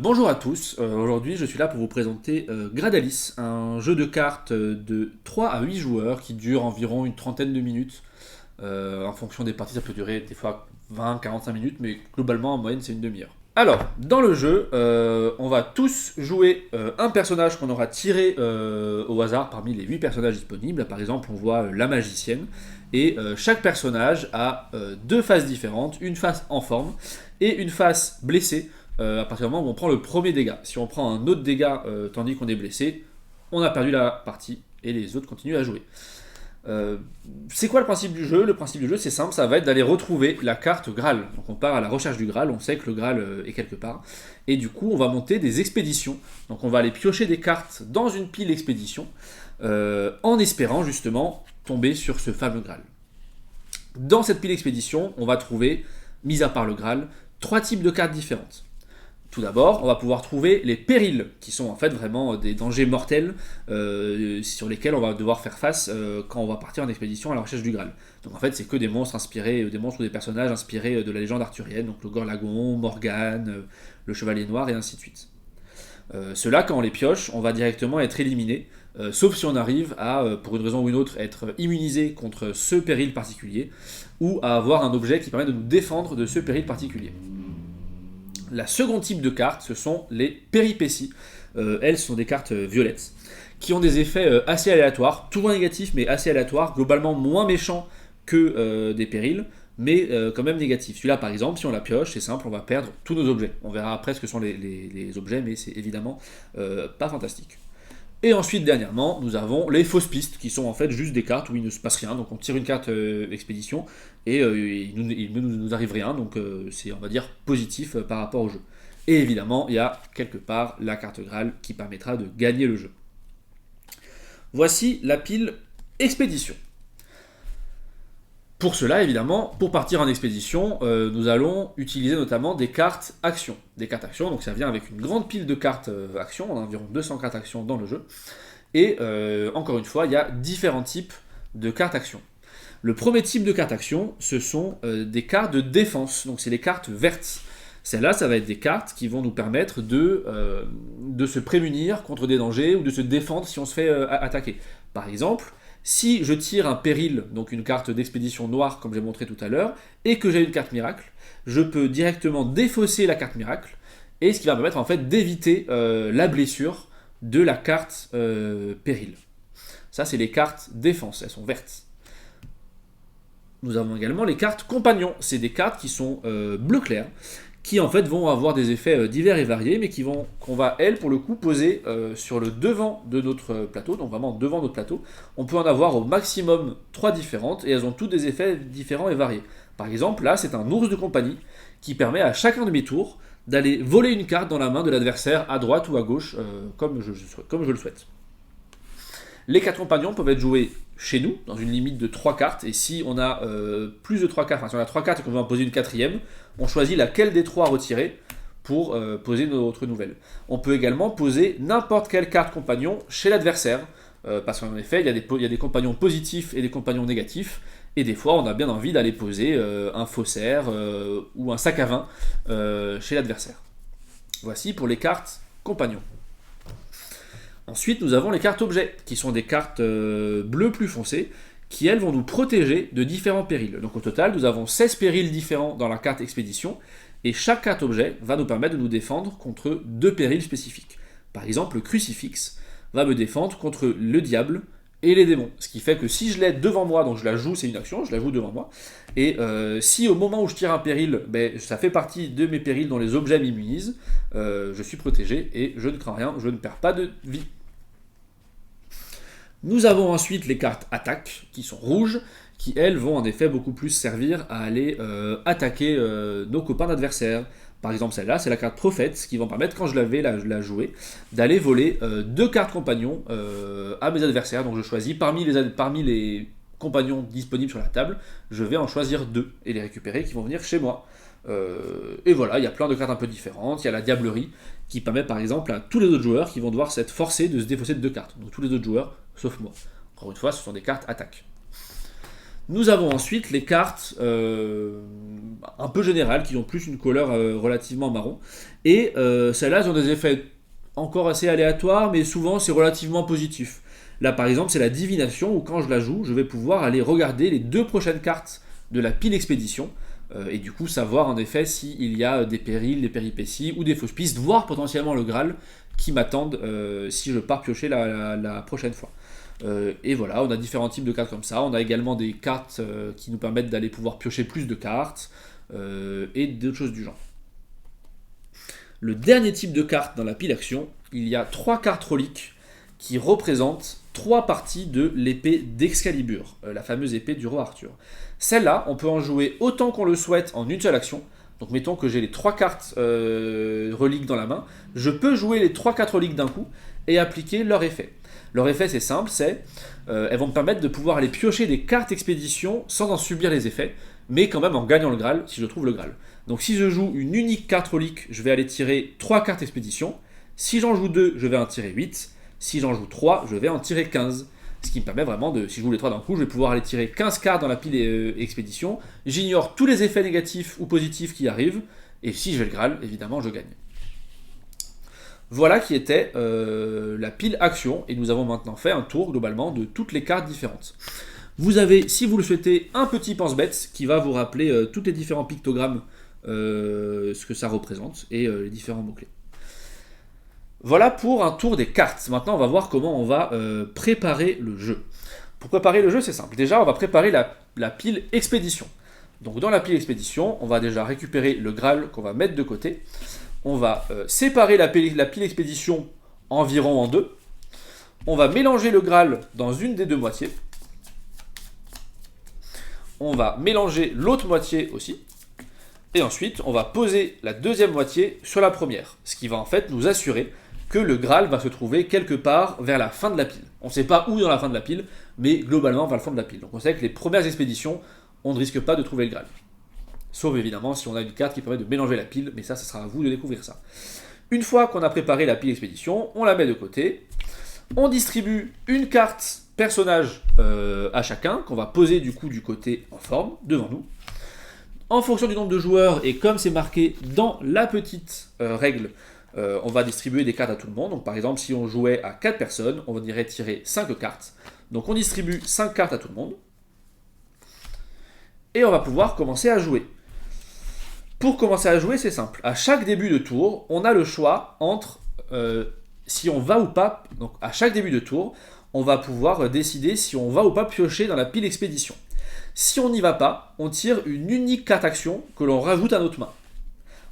Bonjour à tous, aujourd'hui je suis là pour vous présenter Gradalis, un jeu de cartes de 3 à 8 joueurs qui dure environ une trentaine de minutes. En fonction des parties ça peut durer des fois 20-45 minutes, mais globalement en moyenne c'est une demi-heure. Alors, dans le jeu, on va tous jouer un personnage qu'on aura tiré au hasard parmi les 8 personnages disponibles. Par exemple, on voit la magicienne, et chaque personnage a deux faces différentes, une face en forme et une face blessée à partir du moment où on prend le premier dégât. Si on prend un autre dégât tandis qu'on est blessé, on a perdu la partie et les autres continuent à jouer. C'est quoi le principe du jeu? Le principe du jeu c'est simple, ça va être d'aller retrouver la carte Graal. Donc on part à la recherche du Graal, on sait que le Graal est quelque part. Et du coup on va monter des expéditions. Donc on va aller piocher des cartes dans une pile expédition en espérant justement tomber sur ce fameux Graal. Dans cette pile expédition, on va trouver, mis à part le Graal, 3 types de cartes différentes. Tout d'abord, on va pouvoir trouver les périls, qui sont en fait vraiment des dangers mortels sur lesquels on va devoir faire face quand on va partir en expédition à la recherche du Graal. Donc en fait, c'est que des monstres inspirés, des monstres ou des personnages inspirés de la légende arthurienne, donc le Gorlagon, Morgane, le Chevalier Noir et ainsi de suite. Ceux-là, quand on les pioche, on va directement être éliminé, sauf si on arrive à, pour une raison ou une autre, être immunisé contre ce péril particulier, ou à avoir un objet qui permet de nous défendre de ce péril particulier. La seconde type de cartes, ce sont les péripéties. Elles sont des cartes violettes qui ont des effets assez aléatoires, toujours négatifs mais assez aléatoires, globalement moins méchants que des périls, mais quand même négatifs. Celui-là par exemple, si on la pioche, c'est simple, on va perdre tous nos objets. On verra après ce que sont les objets, mais c'est évidemment pas fantastique. Et ensuite, dernièrement, nous avons les fausses pistes, qui sont en fait juste des cartes où il ne se passe rien. Donc on tire une carte expédition, et il ne nous arrive rien, donc c'est, on va dire, positif par rapport au jeu. Et évidemment, il y a quelque part la carte Graal qui permettra de gagner le jeu. Voici la pile expédition. Pour cela, évidemment, pour partir en expédition, nous allons utiliser notamment des cartes actions. Des cartes actions, donc ça vient avec une grande pile de cartes actions, on a environ 200 cartes actions dans le jeu. Et encore une fois, il y a différents types de cartes actions. Le premier type de carte action, ce sont des cartes de défense, donc c'est les cartes vertes. Celles-là, ça va être des cartes qui vont nous permettre de se prémunir contre des dangers ou de se défendre si on se fait attaquer. Par exemple, si je tire un péril, donc une carte d'expédition noire comme j'ai montré tout à l'heure, et que j'ai une carte miracle, je peux directement défausser la carte miracle, et ce qui va me permettre en fait d'éviter la blessure de la carte péril. Ça c'est les cartes défense, elles sont vertes. Nous avons également les cartes compagnons, c'est des cartes qui sont bleu clair, qui en fait vont avoir des effets divers et variés, mais qu'on va, elles, pour le coup, poser sur le devant de notre plateau, donc vraiment devant notre plateau. On peut en avoir au maximum 3 différentes, et elles ont toutes des effets différents et variés. Par exemple, là, c'est un ours de compagnie, qui permet à chacun de mes tours d'aller voler une carte dans la main de l'adversaire, à droite ou à gauche, comme je le souhaite. Les 4 compagnons peuvent être joués chez nous, dans une limite de 3 cartes, et si on a plus de 3 cartes, enfin si on a 3 cartes et qu'on veut en poser une quatrième, on choisit laquelle des 3 retirer pour poser notre nouvelle. On peut également poser n'importe quelle carte compagnon chez l'adversaire, parce qu'en effet, il y a des compagnons positifs et des compagnons négatifs, et des fois on a bien envie d'aller poser un faussaire ou un sac à vin chez l'adversaire. Voici pour les cartes compagnons. Ensuite, nous avons les cartes objets, qui sont des cartes bleues plus foncées, qui elles vont nous protéger de différents périls. Donc au total, nous avons 16 périls différents dans la carte expédition, et chaque carte objet va nous permettre de nous défendre contre 2 périls spécifiques. Par exemple, le crucifix va me défendre contre le diable et les démons. Ce qui fait que si je l'ai devant moi, donc je la joue, c'est une action, je la joue devant moi, et si au moment où je tire un péril, ça fait partie de mes périls dont les objets m'immunisent, je suis protégé et je ne crains rien, je ne perds pas de vie. Nous avons ensuite les cartes attaque, qui sont rouges, qui elles vont en effet beaucoup plus servir à aller attaquer nos copains d'adversaires. Par exemple celle-là, c'est la carte prophète, qui va me permettre, quand je l'avais la jouer, d'aller voler 2 cartes compagnons à mes adversaires. Donc je choisis parmi les compagnons disponibles sur la table, je vais en choisir 2 et les récupérer qui vont venir chez moi. Et voilà, il y a plein de cartes un peu différentes. Il y a la diablerie qui permet par exemple à tous les autres joueurs qui vont devoir s'être forcés de se défausser de 2 cartes. Donc tous les autres joueurs, sauf moi. Encore une fois, ce sont des cartes attaque. Nous avons ensuite les cartes un peu générales qui ont plus une couleur relativement marron. Et celles-là, elles ont des effets encore assez aléatoires, mais souvent c'est relativement positif. Là par exemple, c'est la divination où quand je la joue, je vais pouvoir aller regarder les 2 prochaines cartes de la pile expédition. Et du coup savoir en effet s'il y a des périls, des péripéties ou des fausses pistes, voire potentiellement le Graal qui m'attendent si je pars piocher la prochaine fois. Et voilà, on a différents types de cartes comme ça. On a également des cartes qui nous permettent d'aller pouvoir piocher plus de cartes et d'autres choses du genre. Le dernier type de carte dans la pile action, il y a 3 cartes reliques qui représentent 3 parties de l'épée d'Excalibur, la fameuse épée du roi Arthur. Celle-là, on peut en jouer autant qu'on le souhaite en une seule action. Donc mettons que j'ai les 3 cartes reliques dans la main, je peux jouer les 3 cartes reliques d'un coup et appliquer leur effet. Leur effet c'est simple, elles vont me permettre de pouvoir aller piocher des cartes expédition sans en subir les effets, mais quand même en gagnant le Graal si je trouve le Graal. Donc si je joue une unique carte relique, je vais aller tirer 3 cartes expédition. Si j'en joue 2, je vais en tirer 8. Si j'en joue 3, je vais en tirer 15. Ce qui me permet vraiment de, si je joue les 3 d'un coup, je vais pouvoir aller tirer 15 cartes dans la pile expédition. J'ignore tous les effets négatifs ou positifs qui arrivent. Et si j'ai le Graal, évidemment, je gagne. Voilà qui était la pile action. Et nous avons maintenant fait un tour globalement de toutes les cartes différentes. Vous avez, si vous le souhaitez, un petit pense-bête qui va vous rappeler tous les différents pictogrammes, ce que ça représente et les différents mots-clés. Voilà pour un tour des cartes. Maintenant, on va voir comment on va préparer le jeu. Pour préparer le jeu, c'est simple. Déjà, on va préparer la pile expédition. Donc, dans la pile expédition, on va déjà récupérer le Graal qu'on va mettre de côté. On va séparer la pile expédition environ en 2. On va mélanger le Graal dans une des 2 moitiés. On va mélanger l'autre moitié aussi. Et ensuite, on va poser la deuxième moitié sur la première. Ce qui va en fait nous assurer que le Graal va se trouver quelque part vers la fin de la pile. On ne sait pas où dans la fin de la pile, mais globalement vers le fond de la pile. Donc on sait que les premières expéditions, on ne risque pas de trouver le Graal. Sauf évidemment si on a une carte qui permet de mélanger la pile, mais ça sera à vous de découvrir ça. Une fois qu'on a préparé la pile expédition, on la met de côté. On distribue une carte personnage à chacun, qu'on va poser du coup du côté en forme, devant nous. En fonction du nombre de joueurs, et comme c'est marqué dans la petite règle, on va distribuer des cartes à tout le monde. Donc par exemple, si on jouait à 4 personnes, on irait tirer 5 cartes. Donc on distribue 5 cartes à tout le monde. Et on va pouvoir commencer à jouer. Pour commencer à jouer, c'est simple. À chaque début de tour, on a le choix entre si on va ou pas. Donc à chaque début de tour, on va pouvoir décider si on va ou pas piocher dans la pile expédition. Si on n'y va pas, on tire une unique carte action que l'on rajoute à notre main.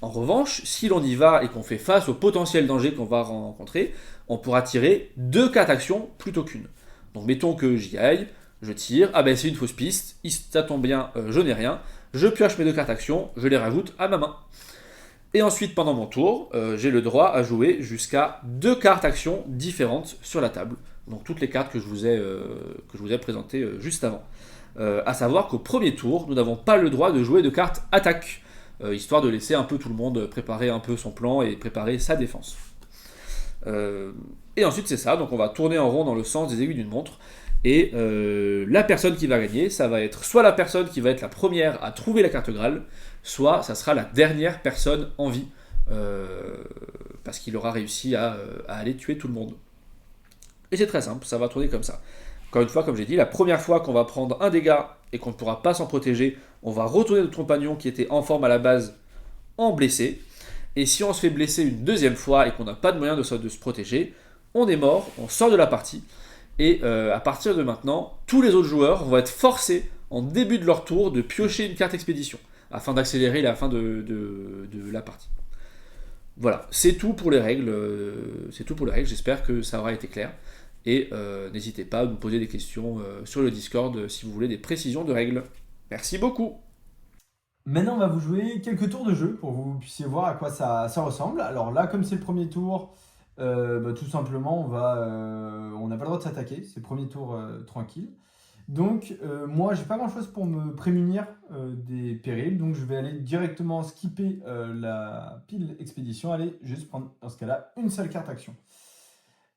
En revanche, si l'on y va et qu'on fait face au potentiel danger qu'on va rencontrer, on pourra tirer 2 cartes actions plutôt qu'une. Donc mettons que j'y aille, je tire, ah ben c'est une fausse piste, ça tombe bien, je n'ai rien, je pioche mes 2 cartes actions, je les rajoute à ma main. Et ensuite, pendant mon tour, j'ai le droit à jouer jusqu'à 2 cartes actions différentes sur la table. Donc toutes les cartes que je vous ai présentées juste avant. À savoir qu'au premier tour, nous n'avons pas le droit de jouer de cartes attaque, histoire de laisser un peu tout le monde préparer un peu son plan et préparer sa défense. Et ensuite c'est ça, donc on va tourner en rond dans le sens des aiguilles d'une montre, et la personne qui va gagner, ça va être soit la personne qui va être la première à trouver la carte Graal, soit ça sera la dernière personne en vie, parce qu'il aura réussi à aller tuer tout le monde. Et c'est très simple, ça va tourner comme ça. Encore une fois, comme j'ai dit, la première fois qu'on va prendre un dégât et qu'on ne pourra pas s'en protéger, on va retourner notre compagnon qui était en forme à la base en blessé. Et si on se fait blesser une deuxième fois et qu'on n'a pas de moyen de se protéger, on est mort, on sort de la partie. Et à partir de maintenant, tous les autres joueurs vont être forcés, en début de leur tour, de piocher une carte expédition, afin d'accélérer la fin de la partie. Voilà, c'est tout pour les règles. J'espère que ça aura été clair. Et n'hésitez pas à nous poser des questions sur le Discord si vous voulez des précisions de règles. Merci beaucoup. Maintenant, on va vous jouer quelques tours de jeu pour que vous puissiez voir à quoi ça ressemble. Alors là, comme c'est le premier tour, tout simplement, on n'a pas le droit de s'attaquer. C'est le premier tour tranquille. Donc, moi, j'ai pas grand-chose pour me prémunir des périls. Donc, je vais aller directement skipper la pile expédition. Allez, juste prendre, dans ce cas-là, une seule carte action.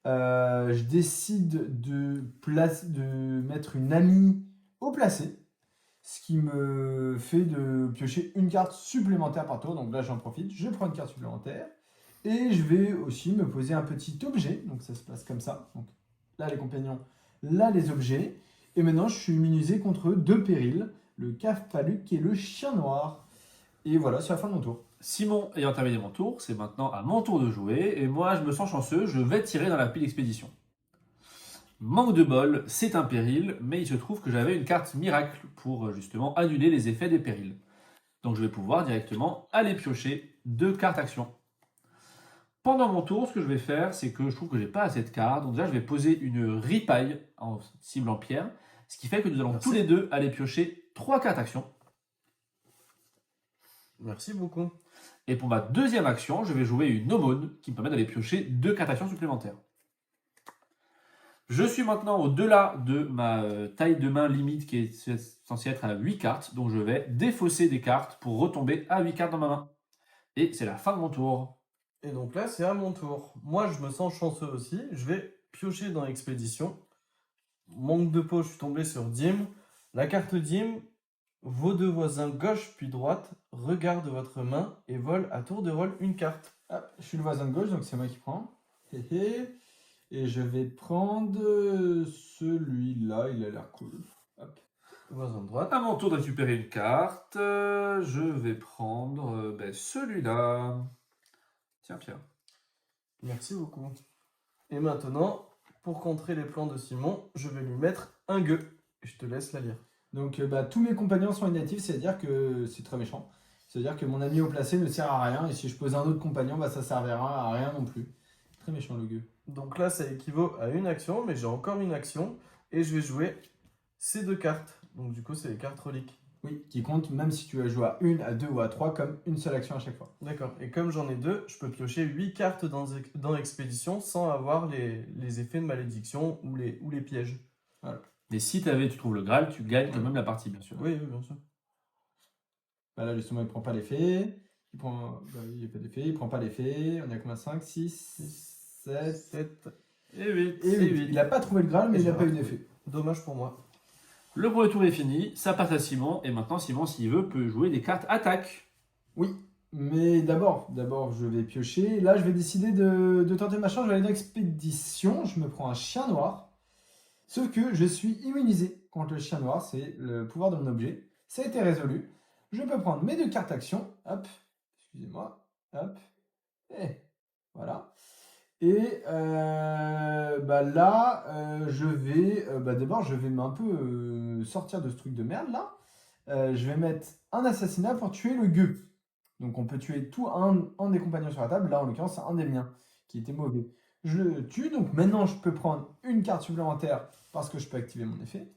Je décide de mettre une amie au placé. ce qui me fait de piocher une carte supplémentaire par tour. Donc là, j'en profite, je prends une carte supplémentaire. Et je vais aussi me poser un petit objet. Donc ça se passe comme ça. Donc là, les compagnons, là, les objets. Et maintenant, je suis immunisé contre deux périls, le Cafpaluc et le chien noir. Et voilà, c'est la fin de mon tour. Simon ayant terminé mon tour, c'est maintenant à mon tour de jouer, et moi je me sens chanceux, je vais tirer dans la pile expédition. Manque de bol, c'est un péril, mais il se trouve que j'avais une carte miracle pour justement annuler les effets des périls. Donc je vais pouvoir directement aller piocher 2 cartes action. Pendant mon tour, ce que je vais faire, c'est que je trouve que j'ai pas assez de cartes, donc déjà je vais poser une ripaille en cible en pierre, ce qui fait que nous allons tous les deux aller piocher 3 cartes action. Merci beaucoup. Et pour ma deuxième action, je vais jouer une aumône qui me permet d'aller piocher 2 cartes actions supplémentaires. Je suis maintenant au-delà de ma taille de main limite qui est censée être à 8 cartes, donc je vais défausser des cartes pour retomber à 8 cartes dans ma main. Et c'est la fin de mon tour. Et donc là, c'est à mon tour. Moi, je me sens chanceux aussi. Je vais piocher dans l'expédition. Manque de peau, je suis tombé sur Dim. La carte Dim, vos deux voisins gauche puis droite regardent votre main et volent à tour de rôle une carte. Hop, je suis le voisin de gauche, donc c'est moi qui prends. Hé hé. Et je vais prendre celui-là, il a l'air cool. Hop. Voisin de droite. À mon tour de récupérer une carte, je vais prendre celui-là. Tiens Pierre. Merci beaucoup. Et maintenant, pour contrer les plans de Simon, je vais lui mettre un gueux. Je te laisse la lire. Donc tous mes compagnons sont inactifs, c'est-à-dire que c'est très méchant. C'est-à-dire que mon ami au placé ne sert à rien, et si je pose un autre compagnon, ça servira à rien non plus. Très méchant le gueux. Donc là, ça équivaut à une action, mais j'ai encore une action. Et je vais jouer ces 2 cartes. Donc du coup, c'est les cartes reliques. Oui, qui compte même si tu as joué à 1, à 2 ou à 3, comme une seule action à chaque fois. D'accord. Et comme j'en ai 2, je peux piocher 8 cartes dans l'expédition sans avoir les effets de malédiction ou les pièges. Voilà. Et si tu trouves le Graal, tu gagnes quand même la partie, bien sûr. Oui, bien sûr. Bah là, justement, il prend pas l'effet. Il prend... il n'y a pas d'effet, il prend pas l'effet. On est à combien? 5, 6, 7 et 8. et 8. Il n'a pas trouvé le Graal, mais il n'a pas eu d'effet. Dommage pour moi. Le premier tour est fini, ça passe à Simon, et maintenant Simon, s'il veut, peut jouer des cartes attaque. Oui, mais d'abord, je vais piocher. Là, je vais décider de tenter ma chance. Je vais aller dans l'expédition. Je me prends un chien noir. Sauf que je suis immunisé contre le chien noir. C'est le pouvoir de mon objet. Ça a été résolu. Je peux prendre mes 2 cartes action. Hop, excusez-moi. Hop, et voilà. Et là, je vais d'abord, je vais un peu sortir de ce truc de merde là. Je vais mettre un assassinat pour tuer le gueux. Donc on peut tuer un des compagnons sur la table. Là, en l'occurrence, c'est un des miens qui était mauvais. Je le tue. Donc maintenant, je peux prendre une carte supplémentaire parce que je peux activer mon effet.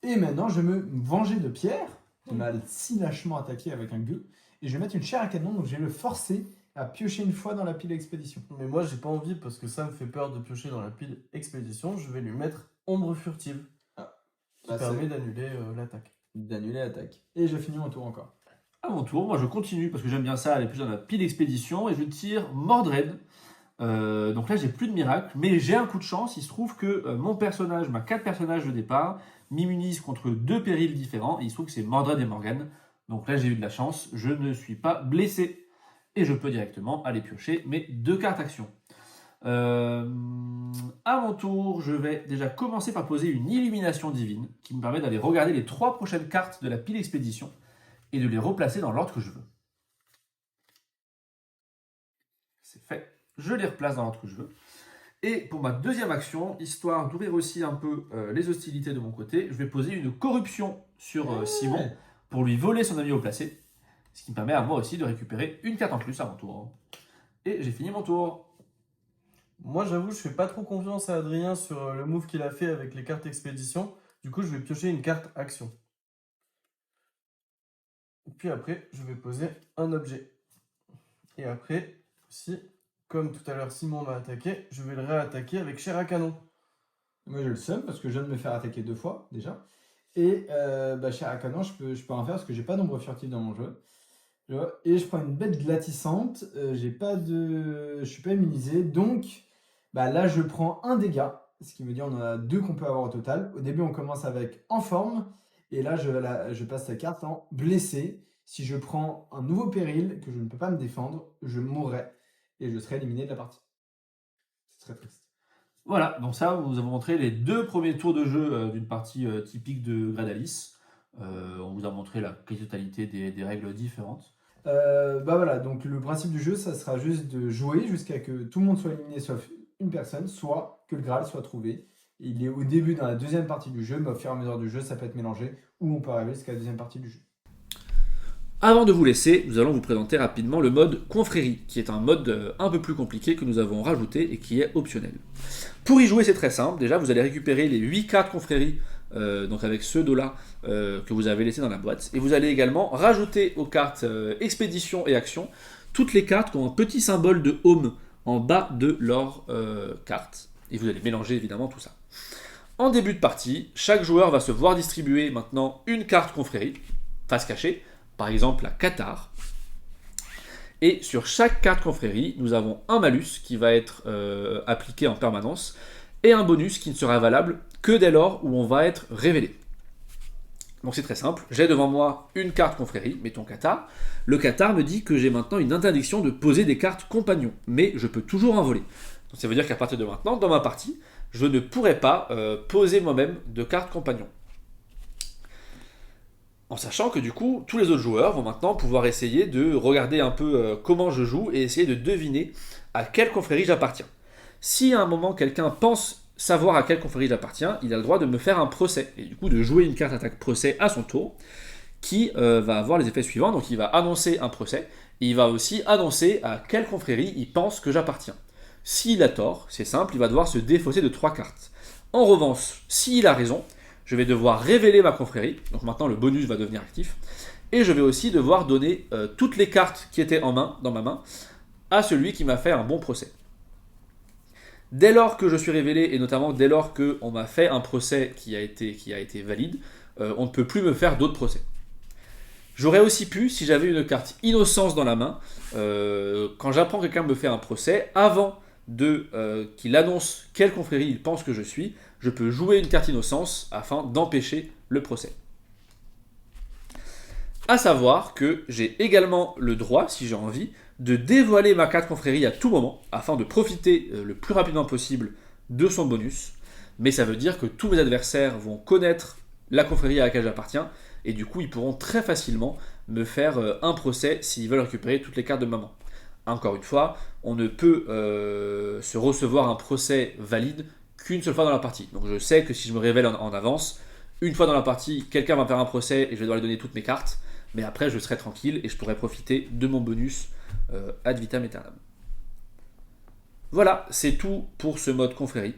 Et maintenant, je vais me venger de Pierre, qui m'a si lâchement attaqué avec un gueux. Et je vais mettre une chair à canon. Donc je vais le forcer à piocher une fois dans la pile expédition. Mais moi, j'ai pas envie parce que ça me fait peur de piocher dans la pile expédition. Je vais lui mettre ombre furtive. Qui permet d'annuler l'attaque. D'annuler l'attaque. Et je finis mon tour encore. À mon tour, moi je continue parce que j'aime bien ça, aller plus dans la pile expédition, et je tire Mordred. Donc là, j'ai plus de miracle, mais j'ai un coup de chance. Il se trouve que mon personnage, ma 4 personnages de départ, m'immunisent contre 2 périls différents, et il se trouve que c'est Mordred et Morgane. Donc là, j'ai eu de la chance, je ne suis pas blessé. Et je peux directement aller piocher mes 2 cartes action. À mon tour, je vais déjà commencer par poser une illumination divine qui me permet d'aller regarder les 3 prochaines cartes de la pile expédition et de les replacer dans l'ordre que je veux. C'est fait. Je les replace dans l'ordre que je veux. Et pour ma deuxième action, histoire d'ouvrir aussi un peu les hostilités de mon côté, je vais poser une corruption sur Simon pour lui voler son ami au placé. Ce qui me permet à moi aussi de récupérer une carte en plus à mon tour. Et j'ai fini mon tour. Moi, j'avoue, je fais pas trop confiance à Adrien sur le move qu'il a fait avec les cartes expédition. Du coup, je vais piocher une carte action. Et puis après, je vais poser un objet. Et après, aussi, comme tout à l'heure Simon m'a attaqué, je vais le réattaquer avec chair à canon. Moi, je le seum parce que je viens de me faire attaquer 2 fois déjà. Et chair à canon, je peux en faire parce que j'ai pas d'ombre furtive dans mon jeu. Et je prends une bête glatissante. Je suis pas immunisé. Donc là, je prends un dégât. Ce qui veut dire on en a 2 qu'on peut avoir au total. Au début, on commence avec en forme. Et là, je passe la carte en blessé. Si je prends un nouveau péril que je ne peux pas me défendre, je mourrai et je serai éliminé de la partie. C'est très triste. Voilà, donc ça, vous avez montré les 2 premiers tours de jeu d'une partie typique de Gradalis. On vous a montré la quasi-totalité des règles différentes. Bah voilà, donc le principe du jeu, ça sera juste de jouer jusqu'à que tout le monde soit éliminé sauf une personne, soit que le Graal soit trouvé. Il est au début dans la deuxième partie du jeu, mais au fur et à mesure du jeu, ça peut être mélangé, ou on peut arriver jusqu'à la deuxième partie du jeu. Avant de vous laisser, nous allons vous présenter rapidement le mode confrérie, qui est un mode un peu plus compliqué que nous avons rajouté et qui est optionnel. Pour y jouer, c'est très simple. Déjà, vous allez récupérer les 8 cartes confrérie, donc avec ce dos-là que vous avez laissé dans la boîte. Et vous allez également rajouter aux cartes expédition et action toutes les cartes qui ont un petit symbole de home en bas de leur carte. Et vous allez mélanger évidemment tout ça. En début de partie, chaque joueur va se voir distribuer maintenant une carte confrérie, face cachée, par exemple la Qatar. Et sur chaque carte confrérie, nous avons un malus qui va être appliqué en permanence et un bonus qui ne sera valable que dès lors où on va être révélé. Donc c'est très simple, j'ai devant moi une carte confrérie, mettons Qatar. Le Qatar me dit que j'ai maintenant une interdiction de poser des cartes compagnons, mais je peux toujours en voler. Donc ça veut dire qu'à partir de maintenant, dans ma partie, je ne pourrai pas poser moi-même de cartes compagnons. En sachant que du coup, tous les autres joueurs vont maintenant pouvoir essayer de regarder un peu comment je joue et essayer de deviner à quelle confrérie j'appartiens. Si à un moment quelqu'un pense savoir à quelle confrérie j'appartiens, il a le droit de me faire un procès et du coup de jouer une carte attaque procès à son tour qui va avoir les effets suivants. Donc il va annoncer un procès et il va aussi annoncer à quelle confrérie il pense que j'appartiens. S'il a tort, c'est simple, il va devoir se défausser de 3 cartes. En revanche, s'il a raison, je vais devoir révéler ma confrérie, donc maintenant le bonus va devenir actif, et je vais aussi devoir donner toutes les cartes qui étaient dans ma main, à celui qui m'a fait un bon procès. Dès lors que je suis révélé, et notamment dès lors qu'on m'a fait un procès qui a été valide, on ne peut plus me faire d'autres procès. J'aurais aussi pu, si j'avais une carte innocence dans la main, quand j'apprends que quelqu'un me fait un procès, avant qu'il annonce quelle confrérie il pense que je suis, je peux jouer une carte innocence afin d'empêcher le procès. A savoir que j'ai également le droit, si j'ai envie, de dévoiler ma carte confrérie à tout moment, afin de profiter le plus rapidement possible de son bonus, mais ça veut dire que tous mes adversaires vont connaître la confrérie à laquelle j'appartiens, et du coup ils pourront très facilement me faire un procès s'ils veulent récupérer toutes les cartes de ma main. Encore une fois, on ne peut se recevoir un procès valide qu'une seule fois dans la partie. Donc je sais que si je me révèle en avance, une fois dans la partie, quelqu'un va me faire un procès et je vais devoir lui donner toutes mes cartes, mais après je serai tranquille et je pourrai profiter de mon bonus ad vitam aeternam. Voilà, c'est tout pour ce mode confrérie.